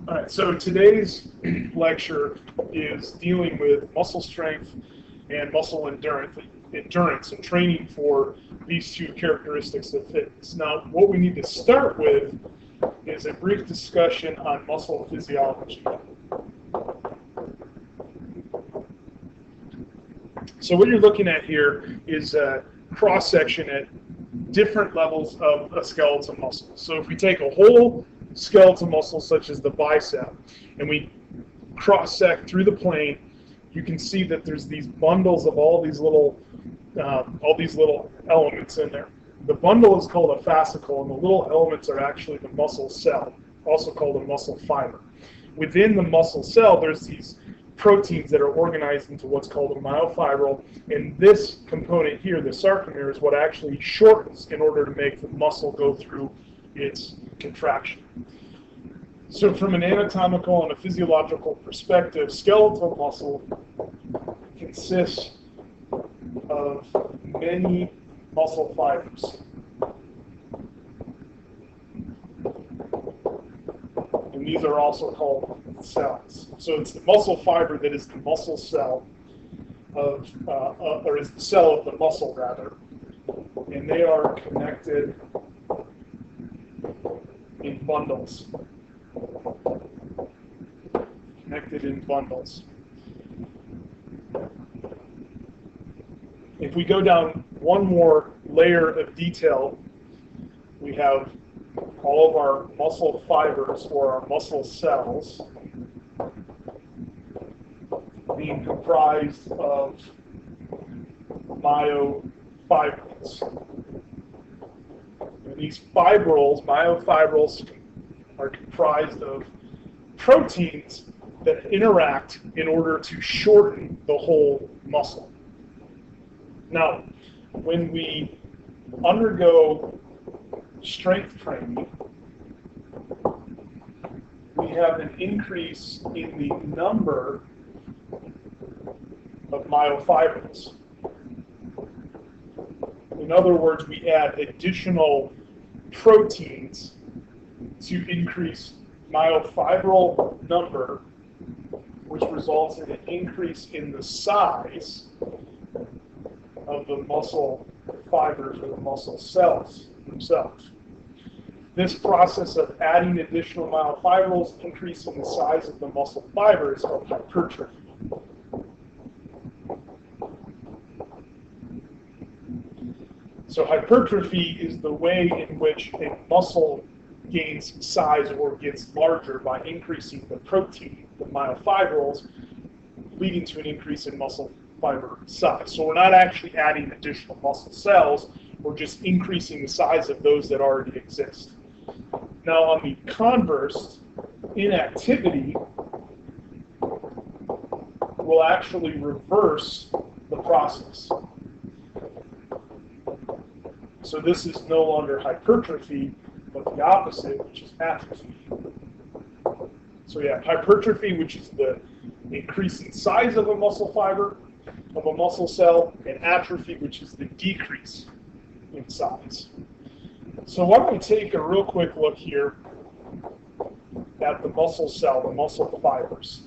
All right, so today's lecture is dealing with muscle strength and muscle endurance and training for these two characteristics of fitness. Now, what we need to start with is a brief discussion on muscle physiology. So what you're looking at here is a cross-section at different levels of a skeletal muscle. So if we take a whole skeletal muscle such as the bicep and we cross-sect through the plane, you can see that there's these bundles of all these little elements in there. The bundle is called a fascicle, and the little elements are actually the muscle cell, also called a muscle fiber. Within the muscle cell, there's these proteins that are organized into what's called a myofibril, and this component here, the sarcomere, is what actually shortens in order to make the muscle go through its contraction. So from an anatomical and a physiological perspective, skeletal muscle consists of many muscle fibers. And these are also called cells. So it's the muscle fiber that is the muscle cell or is the cell of the muscle rather. And they are connected in bundles. If we go down one more layer of detail, we have all of our muscle fibers or our muscle cells being comprised of myofibrils. And these myofibrils, are comprised of proteins that interact in order to shorten the whole muscle. Now, when we undergo strength training, we have an increase in the number of myofibrils. In other words, we add additional proteins to increase myofibril number, which results in an increase in the size of the muscle fibers or the muscle cells themselves. This process of adding additional myofibrils, increasing the size of the muscle fiber, is called hypertrophy. So hypertrophy is the way in which a muscle gains size or gets larger by increasing the protein, the myofibrils, leading to an increase in muscle fiber size. So we're not actually adding additional muscle cells, we're just increasing the size of those that already exist. Now on the converse, inactivity will actually reverse the process. So this is no longer hypertrophy, but the opposite, which is atrophy. So yeah, hypertrophy, which is the increase in size of a muscle fiber, of a muscle cell, and atrophy, which is the decrease in size. So why don't we take a real quick look here at the muscle cell, the muscle fibers.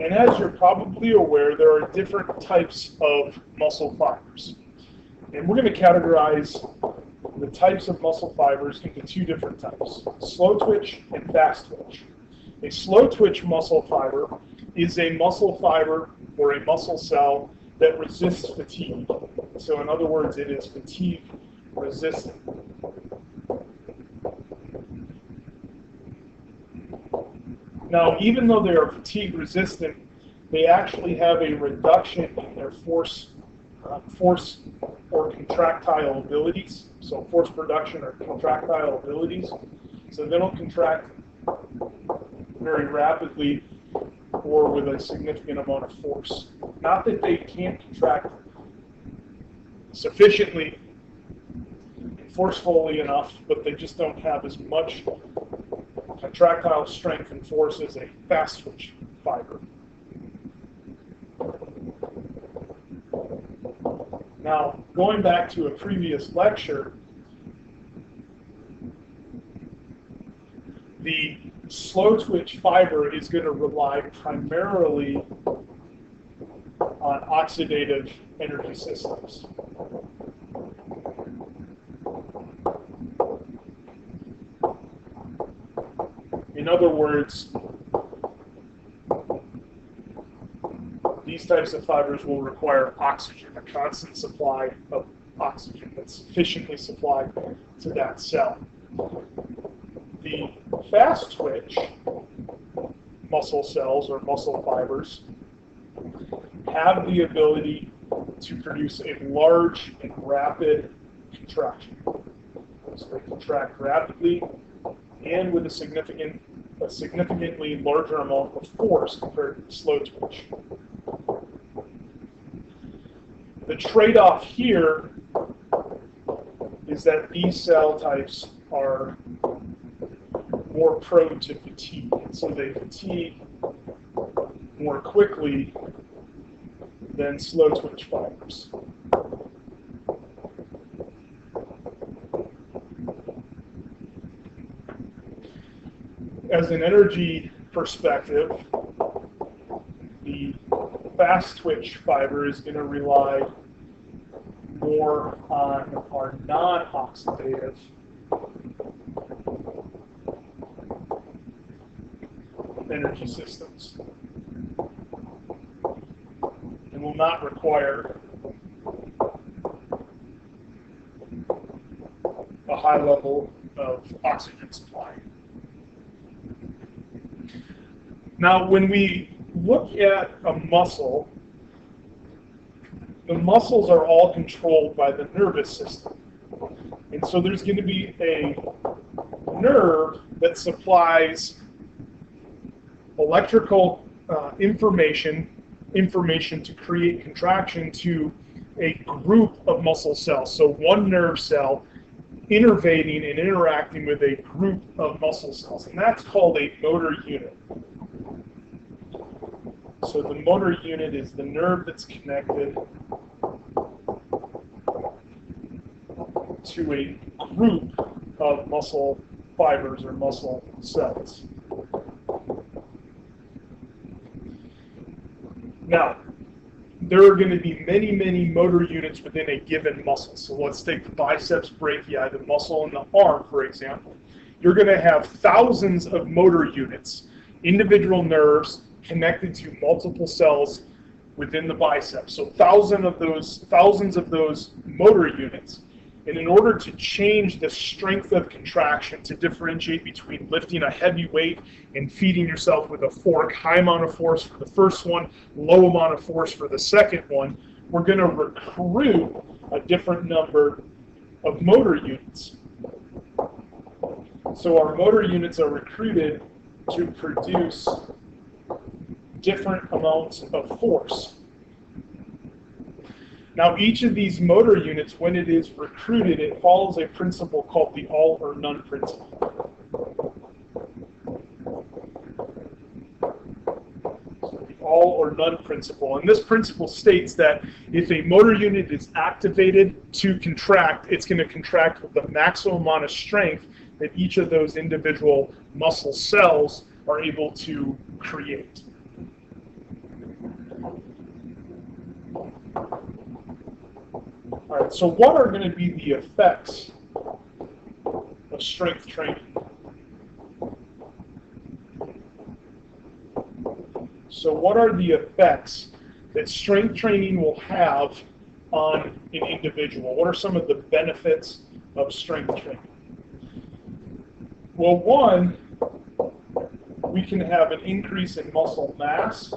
And as you're probably aware, there are different types of muscle fibers. And we're going to categorize the types of muscle fibers into two different types, slow twitch and fast twitch. A slow twitch muscle fiber is a muscle fiber or a muscle cell that resists fatigue. So in other words, it is fatigue resistant. Now, even though they are fatigue resistant, they actually have a reduction in their force or contractile abilities. So force production or contractile abilities. So they don't contract very rapidly or with a significant amount of force. Not that they can't contract sufficiently and forcefully enough, but they just don't have as much contractile strength and force as a fast twitch fiber. Now, going back to a previous lecture, the slow twitch fiber is going to rely primarily on oxidative energy systems. In other words, these types of fibers will require oxygen, a constant supply of oxygen that's sufficiently supplied to that cell. The fast twitch muscle cells or muscle fibers have the ability to produce a large and rapid contraction. So they contract rapidly and with a significantly larger amount of force compared to slow twitch. The trade-off here is that these cell types are more prone to fatigue, and so they fatigue more quickly than slow twitch fibers. As an energy perspective, the fast twitch fiber is going to rely more on our non-oxidative energy systems and will not require a high level of oxygen supply. Now, when we look at a muscle, the muscles are all controlled by the nervous system. And so there's going to be a nerve that supplies electrical information to create contraction to a group of muscle cells. So one nerve cell innervating and interacting with a group of muscle cells. And that's called a motor unit. So the motor unit is the nerve that's connected to a group of muscle fibers or muscle cells. Now, there are going to be many, many motor units within a given muscle. So let's take the biceps brachii, the muscle in the arm, for example. You're going to have thousands of motor units, individual nerves connected to multiple cells within the biceps. So thousands of those motor units. And in order to change the strength of contraction, to differentiate between lifting a heavy weight and feeding yourself with a fork, high amount of force for the first one, low amount of force for the second one, we're going to recruit a different number of motor units. So our motor units are recruited to produce different amounts of force. Now, each of these motor units, when it is recruited, it follows a principle called the all or none principle. So the all or none principle. And this principle states that if a motor unit is activated to contract, it's going to contract with the maximum amount of strength that each of those individual muscle cells are able to create. All right, so what are going to be the effects of strength training? So what are the effects that strength training will have on an individual? What are some of the benefits of strength training? Well, one, we can have an increase in muscle mass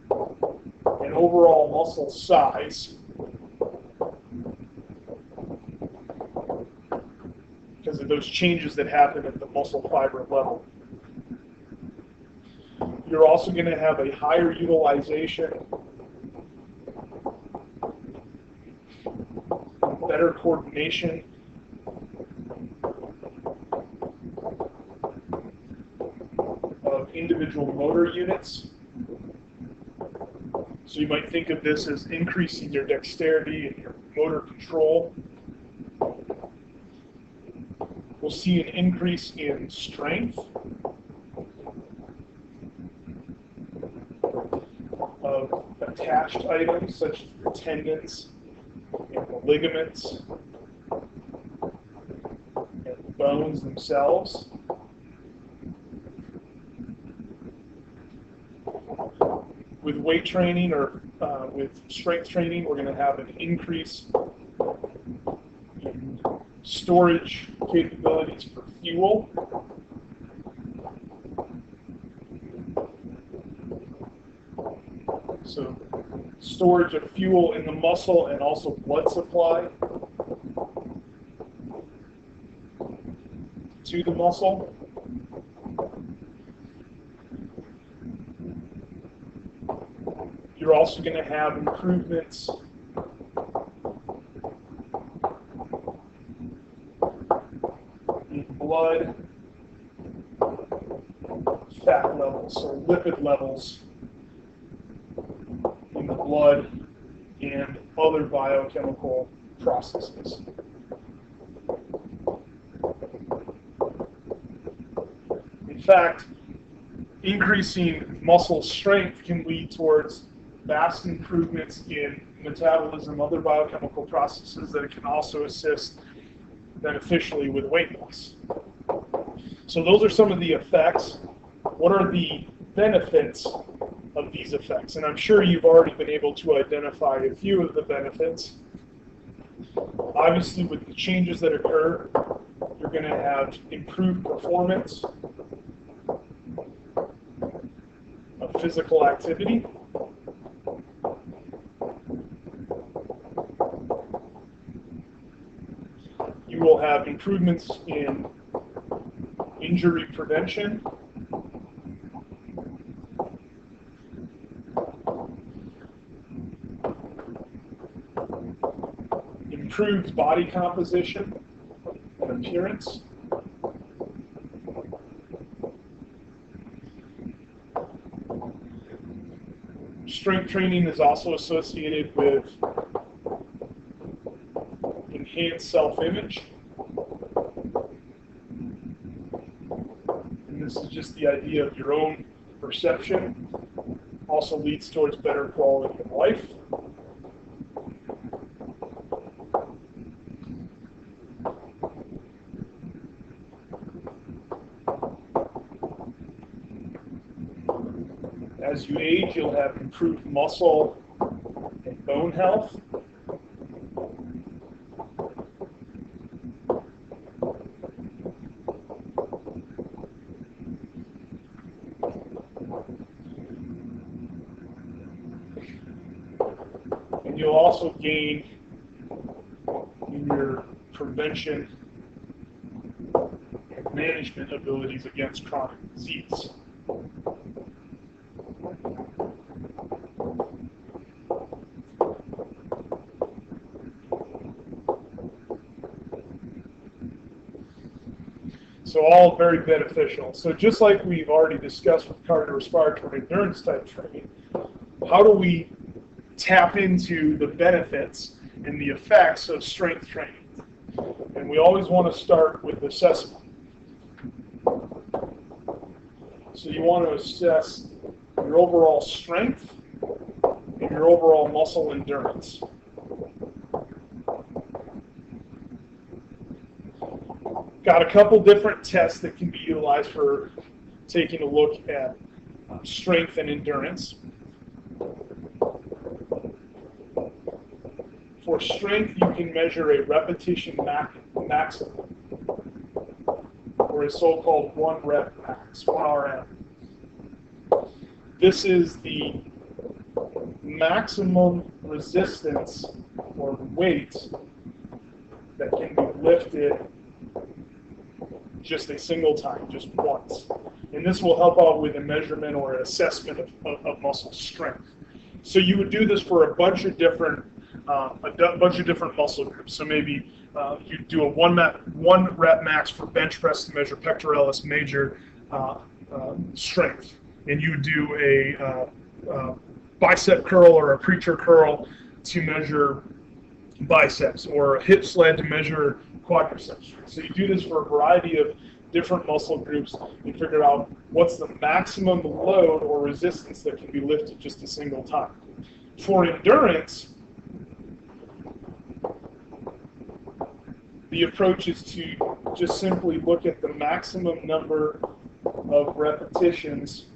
and overall muscle size because of those changes that happen at the muscle fiber level. You're also going to have a higher utilization, better coordination, of individual motor units. So you might think of this as increasing your dexterity and your motor control. We'll see an increase in strength. attached items such as the tendons and the ligaments and the bones themselves. With weight training or with strength training, we're going to have an increase in storage capabilities for fuel. So storage of fuel in the muscle and also blood supply to the muscle. You're also going to have improvements in blood fat levels, so lipid levels in the blood and other biochemical processes. In fact, increasing muscle strength can lead towards vast improvements in metabolism, other biochemical processes that it can also assist beneficially with weight loss. So those are some of the effects. What are the benefits of these effects? And I'm sure you've already been able to identify a few of the benefits. Obviously, with the changes that occur, you're going to have improved performance of physical activity. You will have improvements in injury prevention. Improved body composition and appearance. Strength training is also associated with enhanced self-image. And this is just the idea of your own perception. Also leads towards better quality of life. As you age, you'll have improved muscle and bone health. And you'll also gain in your prevention and management abilities against chronic disease. So all very beneficial. So just like we've already discussed with cardiorespiratory endurance type training, how do we tap into the benefits and the effects of strength training? And we always want to start with assessment. So you want to assess your overall strength and your overall muscle endurance. Got a couple different tests that can be utilized for taking a look at strength and endurance. For strength, you can measure a repetition maximum, or a so-called 1 rep max, 1 RM. This is the maximum resistance or weight that can be lifted just a single time, just once. And this will help out with a measurement or an assessment of muscle strength. So you would do this for a bunch of different muscle groups. So maybe you do a 1 rep max for bench press to measure pectoralis major strength, and you do a bicep curl or a preacher curl to measure biceps, or a hip sled to measure quadriceps. So you do this for a variety of different muscle groups and figure out what's the maximum load or resistance that can be lifted just a single time. For endurance, the approach is to just simply look at the maximum number of repetitions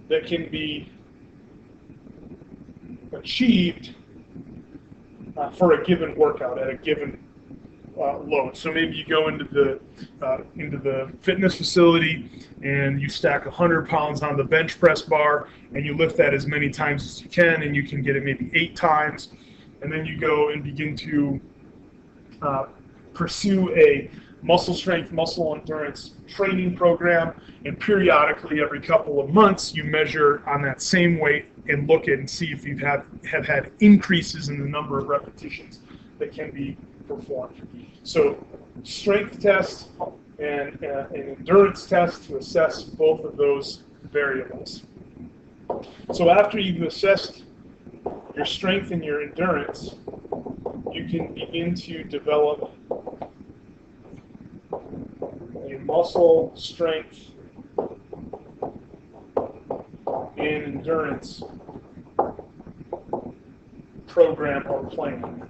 that can be achieved for a given workout at a given load. So maybe you go into the fitness facility and you stack 100 pounds on the bench press bar and you lift that as many times as you can, and you can get it maybe 8 times, and then you go and begin to pursue a muscle strength, muscle endurance training program, and periodically every couple of months you measure on that same weight and look at and see if you have had increases in the number of repetitions that can be performed. So strength test and an endurance test to assess both of those variables. So after you've assessed your strength and your endurance, you can begin to develop a muscle strength and endurance program or plan.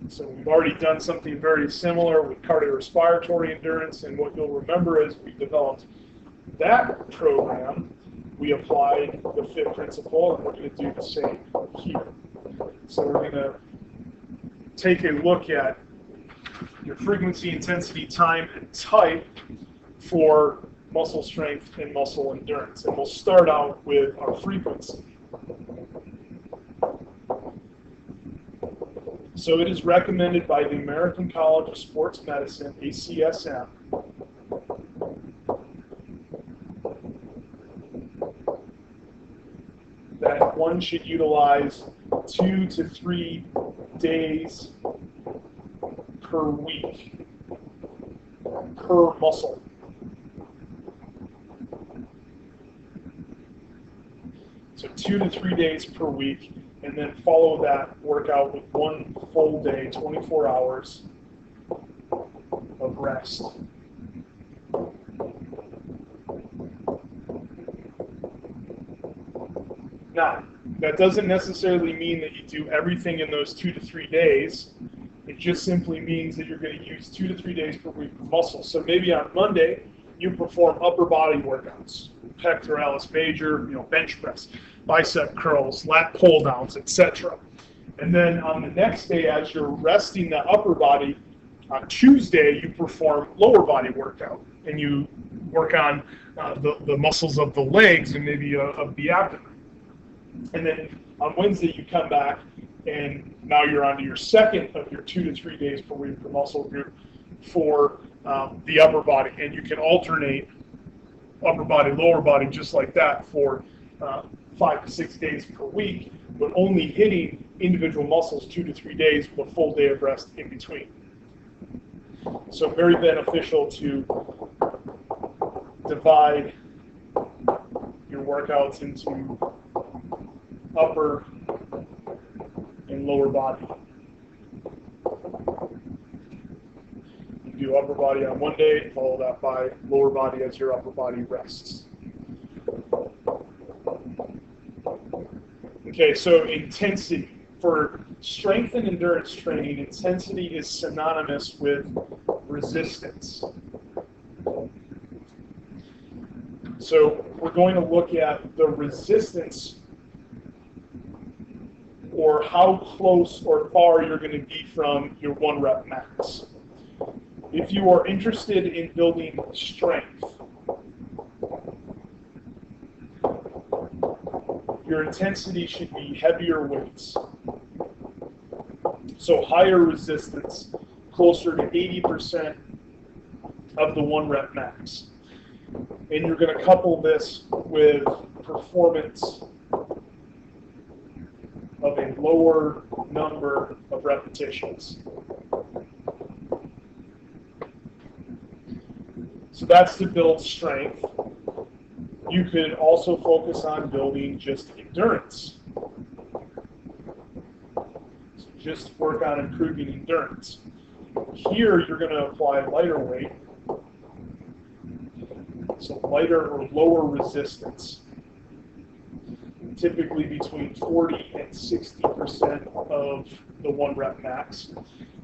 So we've already done something very similar with cardiorespiratory endurance, and what you'll remember is we developed that program, we applied the FIT principle, and we're going to do the same here. So we're going to take a look at your frequency, intensity, time, and type for muscle strength and muscle endurance. And we'll start out with our frequency. So it is recommended by the American College of Sports Medicine, ACSM, that one should utilize 2 to 3 days per week per muscle. So 2 to 3 days per week, and then follow that workout with 1 full day, 24 hours of rest. Now, that doesn't necessarily mean that you do everything in those 2 to 3 days. It just simply means that you're going to use 2 to 3 days per week for muscle. So maybe on Monday, you perform upper body workouts, pectoralis major, bench press, bicep curls, lat pull downs, etc. And then on the next day, as you're resting the upper body, on Tuesday, you perform lower body workout, and you work on the muscles of the legs and maybe of the abdomen. And then on Wednesday, you come back, and now you're on to your second of your 2 to 3 days per week per muscle group for the upper body. And you can alternate upper body, lower body, just like that for 5 to 6 days per week, but only hitting individual muscles 2 to 3 days with a full day of rest in between. So very beneficial to divide your workouts into upper and lower body. You do upper body on one day, follow that by lower body as your upper body rests. Okay, so intensity. For strength and endurance training, intensity is synonymous with resistance. So we're going to look at the resistance, or how close or far you're going to be from your 1 rep max. If you are interested in building strength, your intensity should be heavier weights. So higher resistance, closer to 80% of the 1 rep max. And you're going to couple this with performance of a lower number of repetitions. So that's to build strength. You could also focus on building just endurance. So just work on improving endurance. Here you're going to apply lighter weight so lighter or lower resistance, typically between 40 and 60% of the 1 rep max.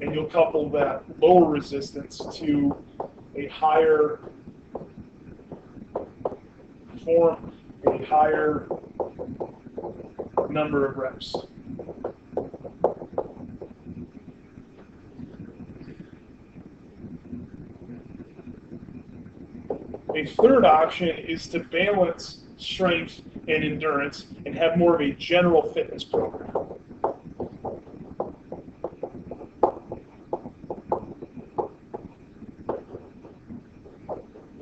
And you'll couple that lower resistance to a higher form, a higher number of reps. A third option is to balance strength and endurance and have more of a general fitness program.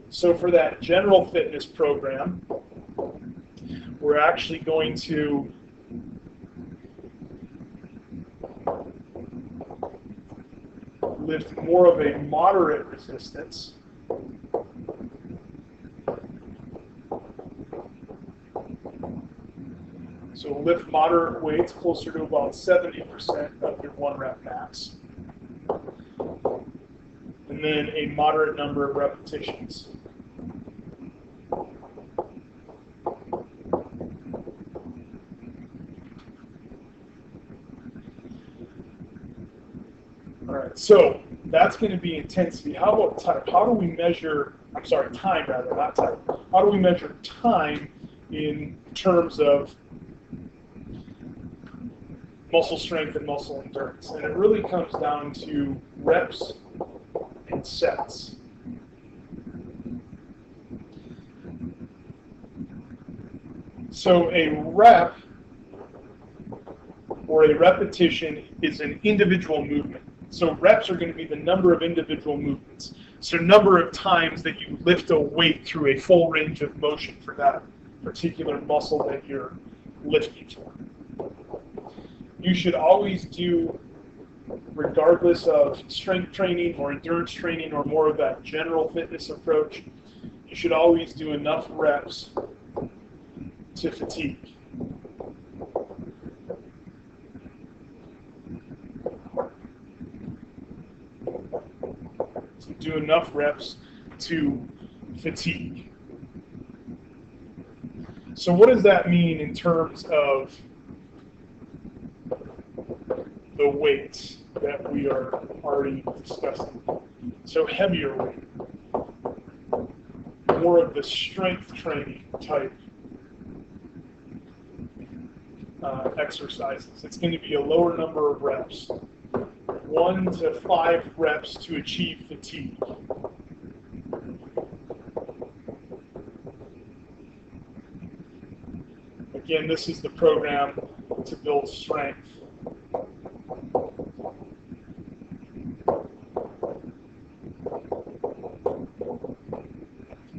So for that general fitness program, we're actually going to lift more of a moderate resistance. So lift moderate weights closer to about 70% of your 1 rep max. And then a moderate number of repetitions. All right, so that's going to be intensity. How about type? How do we measure, time rather, not type. How do we measure time in terms of muscle strength and muscle endurance? And it really comes down to reps and sets. So a rep or a repetition is an individual movement. So reps are going to be the number of individual movements. So number of times that you lift a weight through a full range of motion for that particular muscle that you're lifting for. You should always do, regardless of strength training or endurance training or more of that general fitness approach, you should always do enough reps to fatigue. So do enough reps to fatigue. So what does that mean in terms of the weights that we are already discussing? So heavier weight, more of the strength training type exercises. It's going to be a lower number of reps, 1 to 5 reps to achieve fatigue. Again, this is the program to build strength.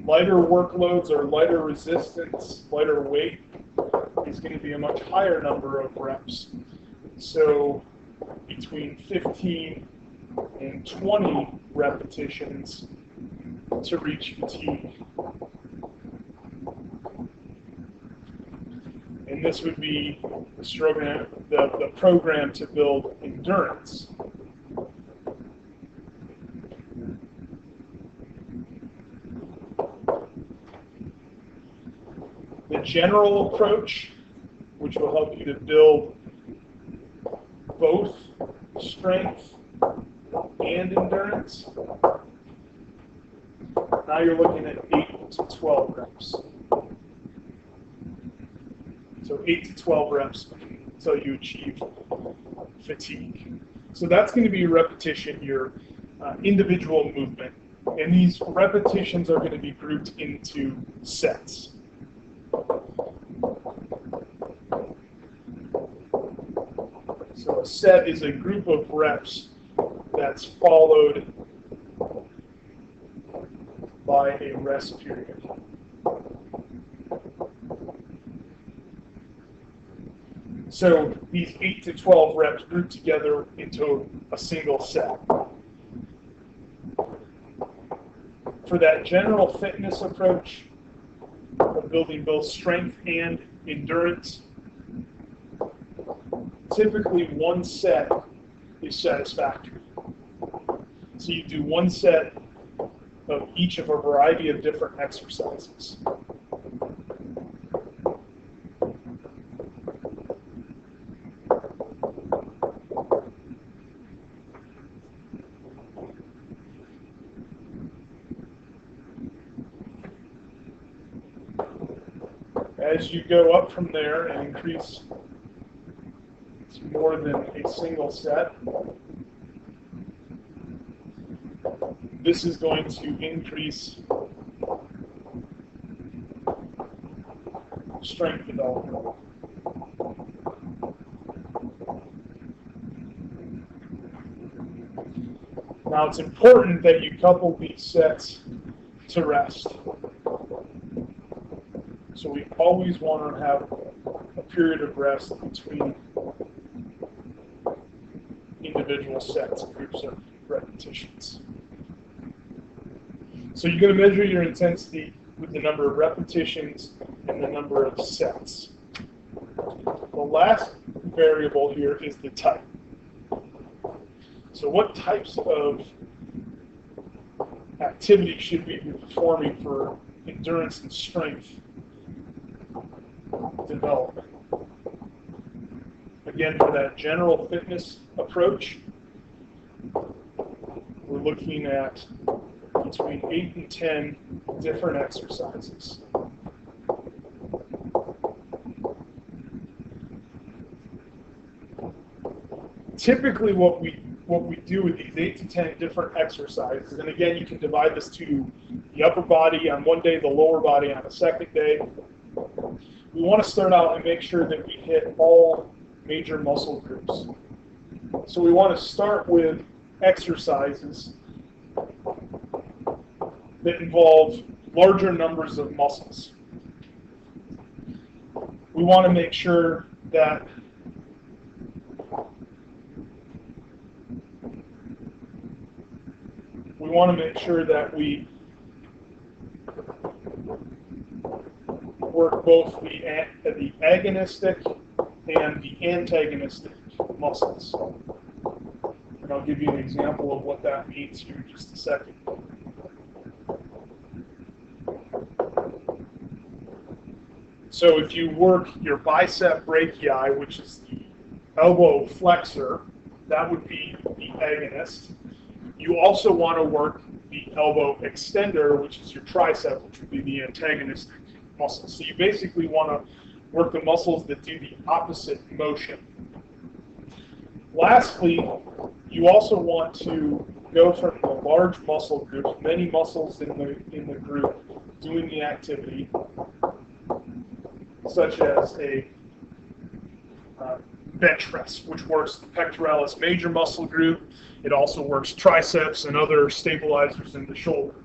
Lighter workloads or lighter resistance, lighter weight is going to be a much higher number of reps. So between 15 and 20 repetitions to reach fatigue. And this would be the program to build endurance. The general approach, which will help you to build both strength and endurance. Now you're looking at 8 to 12 reps. So 8 to 12 reps until you achieve fatigue. So that's going to be your repetition, your individual movement. And these repetitions are going to be grouped into sets. So a set is a group of reps that's followed by a rest period. So these 8 to 12 reps group together into a single set. For that general fitness approach of building both strength and endurance, typically one set is satisfactory. So you do one set of each of a variety of different exercises. As you go up from there and increase to more than a single set, this is going to increase strength development. Now it's important that you couple these sets to rest. So we always want to have a period of rest between individual sets, groups of repetitions. So you're going to measure your intensity with the number of repetitions and the number of sets. The last variable here is the type. So what types of activity should we be performing for endurance and strength development? Again, for that general fitness approach, we're looking at between 8 and 10 different exercises. Typically what we do with these 8 to 10 different exercises, and again you can divide this to the upper body on one day, the lower body on a second day. We want to start out and make sure that we hit all major muscle groups. So we want to start with exercises that involve larger numbers of muscles. We want to make sure that we work both the agonistic and the antagonistic muscles. And I'll give you an example of what that means here in just a second. So if you work your bicep brachii, which is the elbow flexor, that would be the agonist. You also want to work the elbow extender, which is your tricep, which would be the antagonistic muscle. So you basically want to work the muscles that do the opposite motion. Lastly, you also want to go from the large muscle groups, many muscles in the group doing the activity, such as a bench press, which works the pectoralis major muscle group. It also works triceps and other stabilizers in the shoulder.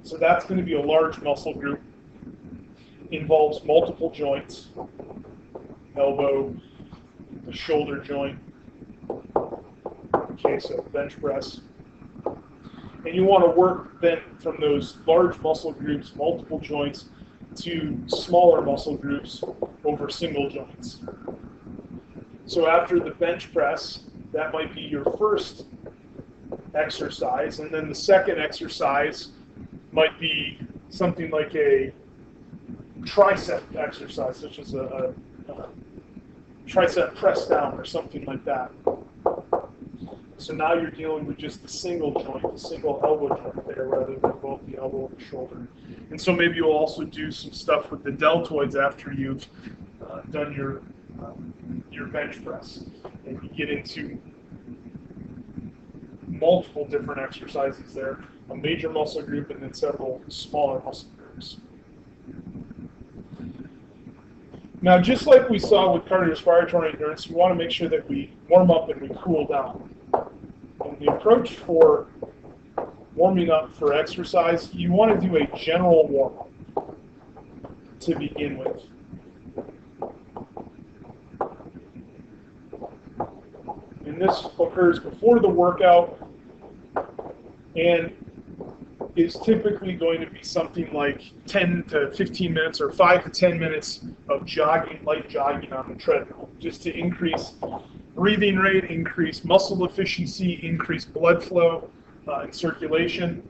So that's going to be a large muscle group. Involves multiple joints, elbow, the shoulder joint, okay, so bench press. And you want to work then from those large muscle groups, multiple joints, to smaller muscle groups over single joints. So after the bench press, that might be your first exercise, and then the second exercise might be something like a tricep exercise, such as a tricep press down or something like that. So now you're dealing with just the single joint, the single elbow joint there, rather than both the elbow and the shoulder. And so maybe you'll also do some stuff with the deltoids after you've done your bench press, and you get into multiple different exercises there, a major muscle group and then several smaller muscle groups. Now, just like we saw with cardiorespiratory endurance, we want to make sure that we warm up and we cool down. And the approach for warming up for exercise, you want to do a general warm-up to begin with. And this occurs before the workout and is typically going to be something like 10 to 15 minutes or 5 to 10 minutes of jogging, light jogging on the treadmill, just to increase breathing rate, increase muscle efficiency, increase blood flow and circulation.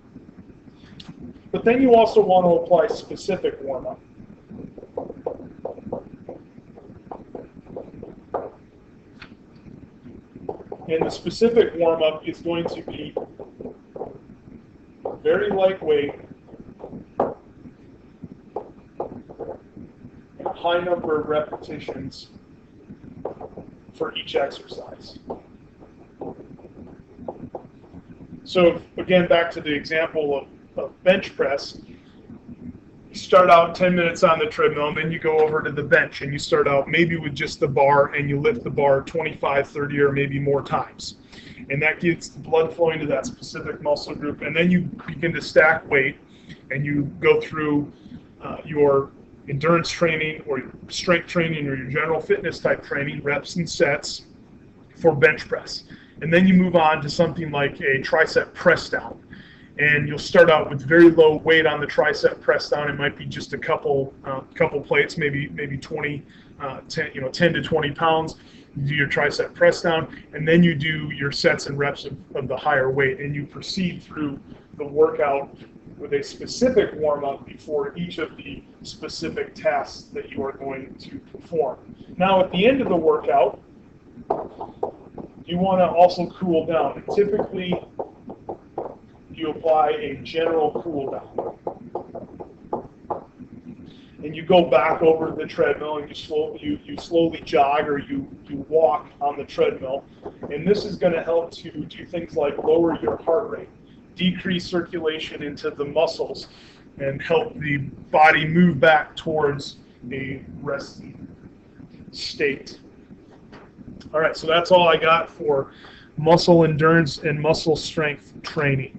But then you also want to apply specific warm-up. And the specific warm-up is going to be very lightweight, and a high number of repetitions for each exercise. So again, back to the example of bench press. You start out 10 minutes on the treadmill, and then you go over to the bench, and you start out maybe with just the bar, and you lift the bar 25, 30, or maybe more times. And that gets the blood flowing to that specific muscle group. And then you begin to stack weight, and you go through your endurance training or your strength training or your general fitness type training, reps and sets for bench press. And then you move on to something like a tricep press down. And you'll start out with very low weight on the tricep press down. It might be just a couple plates, maybe 20, 10 to 20 pounds. You do your tricep press down, and then you do your sets and reps of the higher weight, and you proceed through the workout with a specific warm-up before each of the specific tasks that you are going to perform. Now, at the end of the workout, you want to also cool down. And typically, you apply a general cool down. And you go back over the treadmill, and you slowly jog or you walk on the treadmill. And this is going to help to do things like lower your heart rate, decrease circulation into the muscles, and help the body move back towards a resting state. All right, so that's all I got for muscle endurance and muscle strength training.